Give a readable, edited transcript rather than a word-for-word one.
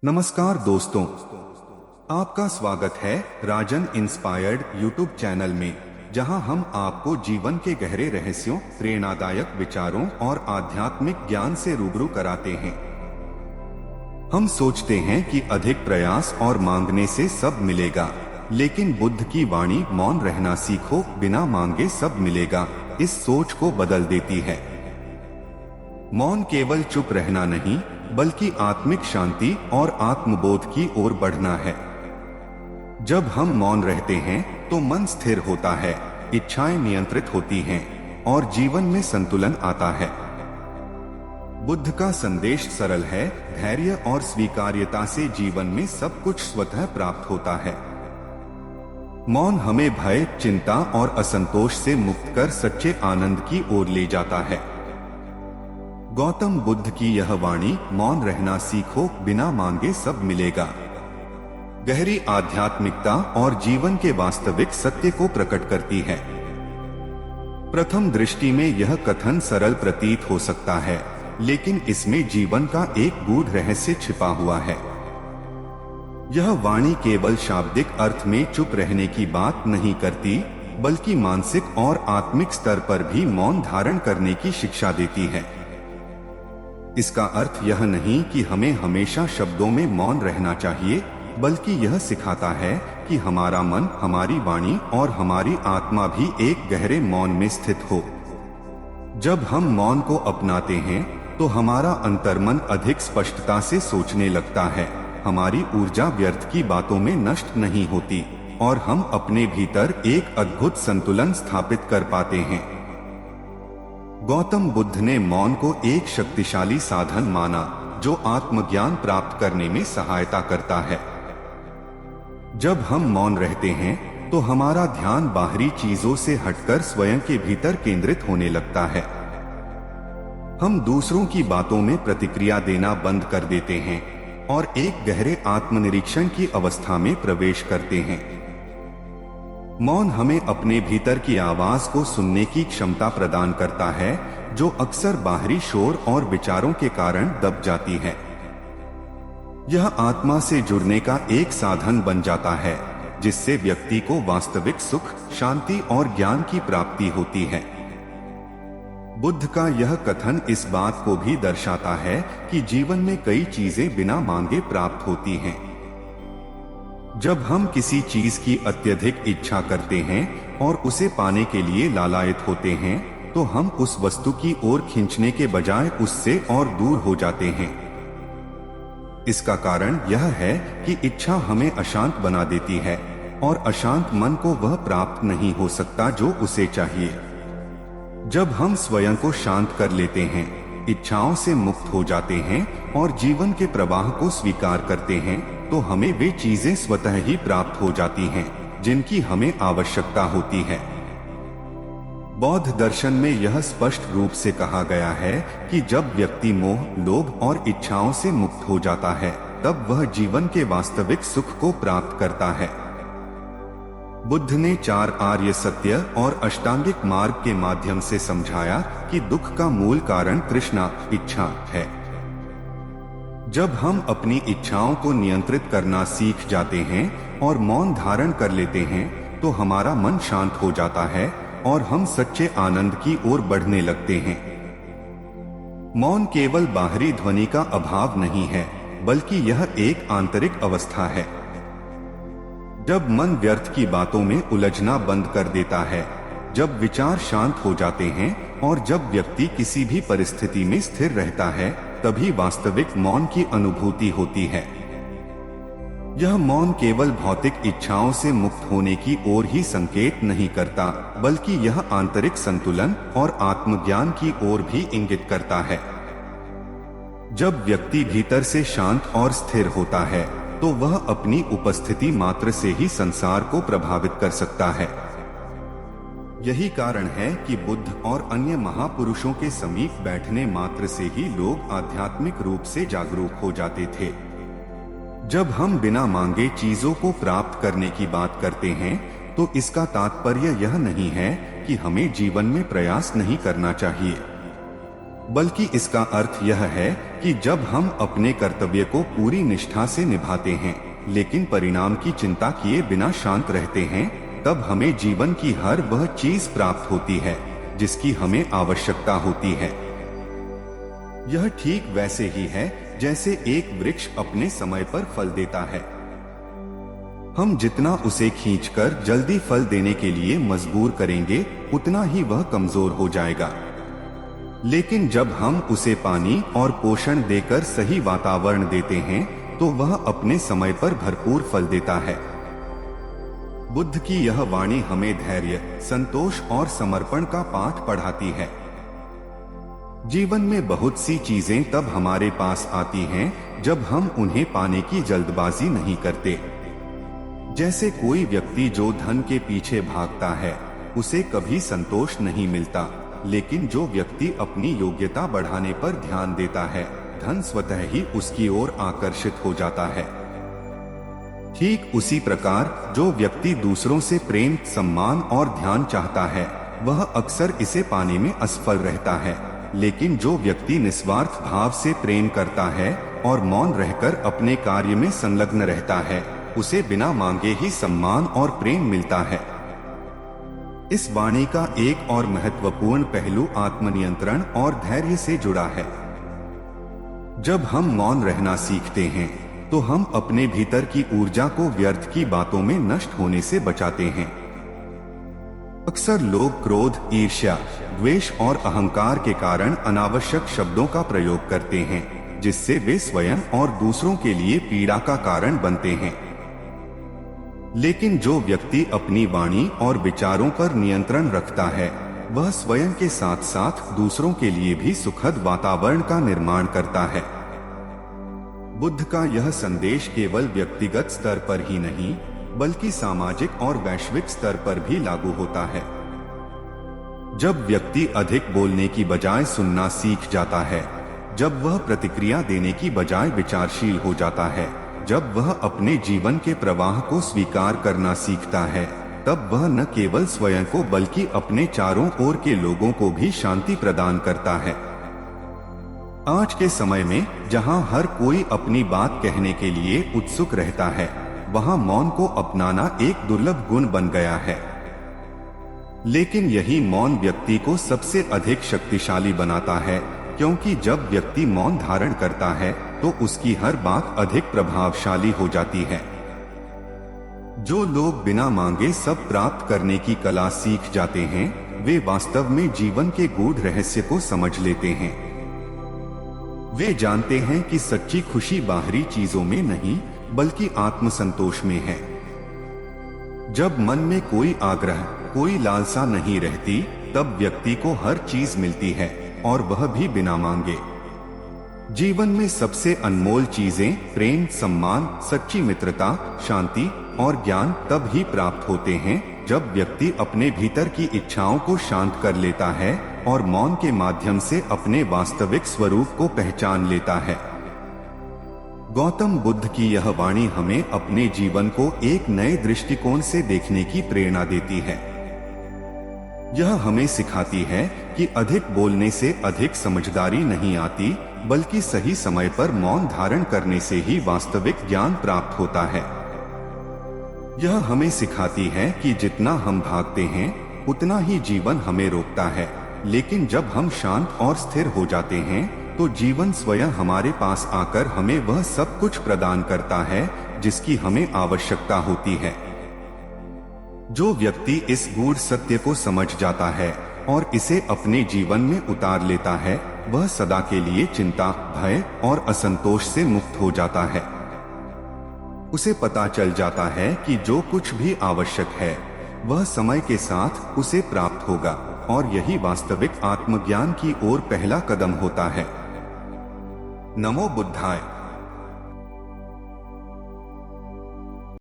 नमस्कार दोस्तों, आपका स्वागत है राजन इंस्पायर्ड यूट्यूब चैनल में, जहां हम आपको जीवन के गहरे रहस्यों, प्रेरणादायक विचारों और आध्यात्मिक ज्ञान से रूबरू कराते हैं। हम सोचते हैं कि अधिक प्रयास और मांगने से सब मिलेगा, लेकिन बुद्ध की वाणी मौन रहना सीखो, बिना मांगे सब मिलेगा, इस सोच को बदल देती है। मौन केवल चुप रहना नहीं, बल्कि आत्मिक शांति और आत्मबोध की ओर बढ़ना है। जब हम मौन रहते हैं तो मन स्थिर होता है, इच्छाएं नियंत्रित होती हैं और जीवन में संतुलन आता है। बुद्ध का संदेश सरल है, धैर्य और स्वीकार्यता से जीवन में सब कुछ स्वतः प्राप्त होता है। मौन हमें भय, चिंता और असंतोष से मुक्त कर सच्चे आनंद की ओर ले जाता है। गौतम बुद्ध की यह वाणी, मौन रहना सीखो, बिना मांगे सब मिलेगा, गहरी आध्यात्मिकता और जीवन के वास्तविक सत्य को प्रकट करती है। प्रथम दृष्टि में यह कथन सरल प्रतीत हो सकता है, लेकिन इसमें जीवन का एक गूढ़ रहस्य छिपा हुआ है। यह वाणी केवल शाब्दिक अर्थ में चुप रहने की बात नहीं करती, बल्कि मानसिक और आत्मिक स्तर पर भी मौन धारण करने की शिक्षा देती है। इसका अर्थ यह नहीं कि हमें हमेशा शब्दों में मौन रहना चाहिए, बल्कि यह सिखाता है कि हमारा मन, हमारी वाणी और हमारी आत्मा भी एक गहरे मौन में स्थित हो। जब हम मौन को अपनाते हैं तो हमारा अंतर्मन अधिक स्पष्टता से सोचने लगता है, हमारी ऊर्जा व्यर्थ की बातों में नष्ट नहीं होती और हम अपने भीतर एक अद्भुत संतुलन स्थापित कर पाते हैं। गौतम बुद्ध ने मौन को एक शक्तिशाली साधन माना, जो आत्मज्ञान प्राप्त करने में सहायता करता है। जब हम मौन रहते हैं तो हमारा ध्यान बाहरी चीजों से हटकर स्वयं के भीतर केंद्रित होने लगता है। हम दूसरों की बातों में प्रतिक्रिया देना बंद कर देते हैं और एक गहरे आत्मनिरीक्षण की अवस्था में प्रवेश करते हैं। मौन हमें अपने भीतर की आवाज को सुनने की क्षमता प्रदान करता है, जो अक्सर बाहरी शोर और विचारों के कारण दब जाती है। यह आत्मा से जुड़ने का एक साधन बन जाता है, जिससे व्यक्ति को वास्तविक सुख, शांति और ज्ञान की प्राप्ति होती है। बुद्ध का यह कथन इस बात को भी दर्शाता है कि जीवन में कई चीजें बिना मांगे प्राप्त होती हैं। जब हम किसी चीज की अत्यधिक इच्छा करते हैं और उसे पाने के लिए लालायित होते हैं, तो हम उस वस्तु की ओर खींचने के बजाय उससे और दूर हो जाते हैं। इसका कारण यह है कि इच्छा हमें अशांत बना देती है और अशांत मन को वह प्राप्त नहीं हो सकता जो उसे चाहिए। जब हम स्वयं को शांत कर लेते हैं, इच्छाओं से मुक्त हो जाते हैं और जीवन के प्रवाह को स्वीकार करते हैं, तो हमें वे चीजें स्वतः ही प्राप्त हो जाती हैं जिनकी हमें आवश्यकता होती है। बौद्ध दर्शन में यह स्पष्ट रूप से कहा गया है कि जब व्यक्ति मोह, लोभ और इच्छाओं से मुक्त हो जाता है, तब वह जीवन के वास्तविक सुख को प्राप्त करता है। बुद्ध ने 4 आर्य सत्य और अष्टांगिक मार्ग के माध्यम से समझाया कि दुख का मूल कारण तृष्णा, इच्छा है। जब हम अपनी इच्छाओं को नियंत्रित करना सीख जाते हैं और मौन धारण कर लेते हैं, तो हमारा मन शांत हो जाता है और हम सच्चे आनंद की ओर बढ़ने लगते हैं। मौन केवल बाहरी ध्वनि का अभाव नहीं है, बल्कि यह एक आंतरिक अवस्था है। जब मन व्यर्थ की बातों में उलझना बंद कर देता है, जब विचार शांत हो जाते हैं और जब व्यक्ति किसी भी परिस्थिति में स्थिर रहता है, तभी वास्तविक मौन की अनुभूति होती है। यह मौन केवल भौतिक इच्छाओं से मुक्त होने की ओर ही संकेत नहीं करता, बल्कि यह आंतरिक संतुलन और आत्मज्ञान की ओर भी इंगित करता है। जब व्यक्ति भीतर से शांत और स्थिर होता है, तो वह अपनी उपस्थिति मात्र से ही संसार को प्रभावित कर सकता है। यही कारण है कि बुद्ध और अन्य महापुरुषों के समीप बैठने मात्र से ही लोग आध्यात्मिक रूप से जागरूक हो जाते थे। जब हम बिना मांगे चीजों को प्राप्त करने की बात करते हैं, तो इसका तात्पर्य यह नहीं है कि हमें जीवन में प्रयास नहीं करना चाहिए। बल्कि इसका अर्थ यह है कि जब हम अपने कर्तव्य को पूरी निष्ठा से निभाते हैं लेकिन परिणाम की चिंता किए बिना शांत रहते हैं, तब हमें जीवन की हर वह चीज प्राप्त होती है जिसकी हमें आवश्यकता होती है। यह ठीक वैसे ही है जैसे एक वृक्ष अपने समय पर फल देता है। हम जितना उसे खींचकर जल्दी फल देने के लिए मजबूर करेंगे, उतना ही वह कमजोर हो जाएगा। लेकिन जब हम उसे पानी और पोषण देकर सही वातावरण देते हैं, तो वह अपने समय पर भरपूर फल देता है। बुद्ध की यह वाणी हमें धैर्य, संतोष और समर्पण का पाठ पढ़ाती है। जीवन में बहुत सी चीजें तब हमारे पास आती हैं जब हम उन्हें पाने की जल्दबाजी नहीं करते। जैसे कोई व्यक्ति जो धन के पीछे भागता है, उसे कभी संतोष नहीं मिलता, लेकिन जो व्यक्ति अपनी योग्यता बढ़ाने पर ध्यान देता है, धन स्वतः ही उसकी ओर आकर्षित हो जाता है। ठीक उसी प्रकार जो व्यक्ति दूसरों से प्रेम, सम्मान और ध्यान चाहता है, वह अक्सर इसे पाने में असफल रहता है। लेकिन जो व्यक्ति निस्वार्थ भाव से प्रेम करता है और मौन रहकर अपने कार्य में संलग्न रहता है, उसे बिना मांगे ही सम्मान और प्रेम मिलता है। इस वाणी का एक और महत्वपूर्ण पहलू आत्मनियंत्रण और धैर्य से जुड़ा है। जब हम मौन रहना सीखते हैं, तो हम अपने भीतर की ऊर्जा को व्यर्थ की बातों में नष्ट होने से बचाते हैं। अक्सर लोग क्रोध, ईर्ष्या, द्वेष और अहंकार के कारण अनावश्यक शब्दों का प्रयोग करते हैं, जिससे वे स्वयं और दूसरों के लिए पीड़ा का कारण बनते हैं। लेकिन जो व्यक्ति अपनी वाणी और विचारों पर नियंत्रण रखता है, वह स्वयं के साथ साथ दूसरों के लिए भी सुखद वातावरण का निर्माण करता है। बुद्ध का यह संदेश केवल व्यक्तिगत स्तर पर ही नहीं, बल्कि सामाजिक और वैश्विक स्तर पर भी लागू होता है। जब व्यक्ति अधिक बोलने की बजाय सुनना सीख जाता है, जब वह प्रतिक्रिया देने की बजाय विचारशील हो जाता है, जब वह अपने जीवन के प्रवाह को स्वीकार करना सीखता है, तब वह न केवल स्वयं को बल्कि अपने चारों ओर के लोगों को भी शांति प्रदान करता है। आज के समय में जहां हर कोई अपनी बात कहने के लिए उत्सुक रहता है, वहां मौन को अपनाना एक दुर्लभ गुण बन गया है। लेकिन यही मौन व्यक्ति को सबसे अधिक शक्तिशाली बनाता है, क्योंकि जब व्यक्ति मौन धारण करता है, तो उसकी हर बात अधिक प्रभावशाली हो जाती है। जो लोग बिना मांगे सब प्राप्त करने की कला सीख जाते हैं, वे वास्तव में जीवन के गूढ़ रहस्य को समझ लेते हैं। वे जानते हैं कि सच्ची खुशी बाहरी चीजों में नहीं, बल्कि आत्मसंतोष में है। जब मन में कोई आग्रह, कोई लालसा नहीं रहती, तब व्यक्ति को हर चीज मिलती है, और वह भी बिना मांगे। जीवन में सबसे अनमोल चीजें प्रेम, सम्मान, सच्ची मित्रता, शांति और ज्ञान तब ही प्राप्त होते हैं जब व्यक्ति अपने भीतर की इच्छाओं को शांत कर लेता है और मौन के माध्यम से अपने वास्तविक स्वरूप को पहचान लेता है। गौतम बुद्ध की यह वाणी हमें अपने जीवन को एक नए दृष्टिकोण से देखने की प्रेरणा देती है। यह हमें सिखाती है कि अधिक बोलने से अधिक समझदारी नहीं आती, बल्कि सही समय पर मौन धारण करने से ही वास्तविक ज्ञान प्राप्त होता है। यह हमें सिखाती है कि जितना हम भागते हैं, उतना ही जीवन हमें रोकता है, लेकिन जब हम शांत और स्थिर हो जाते हैं, तो जीवन स्वयं हमारे पास आकर हमें वह सब कुछ प्रदान करता है जिसकी हमें आवश्यकता होती है। जो व्यक्ति इस गूढ़ सत्य को समझ जाता है और इसे अपने जीवन में उतार लेता है, वह सदा के लिए चिंता, भय और असंतोष से मुक्त हो जाता है। उसे पता चल जाता है कि जो कुछ भी आवश्यक है, वह समय के साथ उसे प्राप्त होगा, और यही वास्तविक आत्मज्ञान की ओर पहला कदम होता है। नमो बुद्धाय।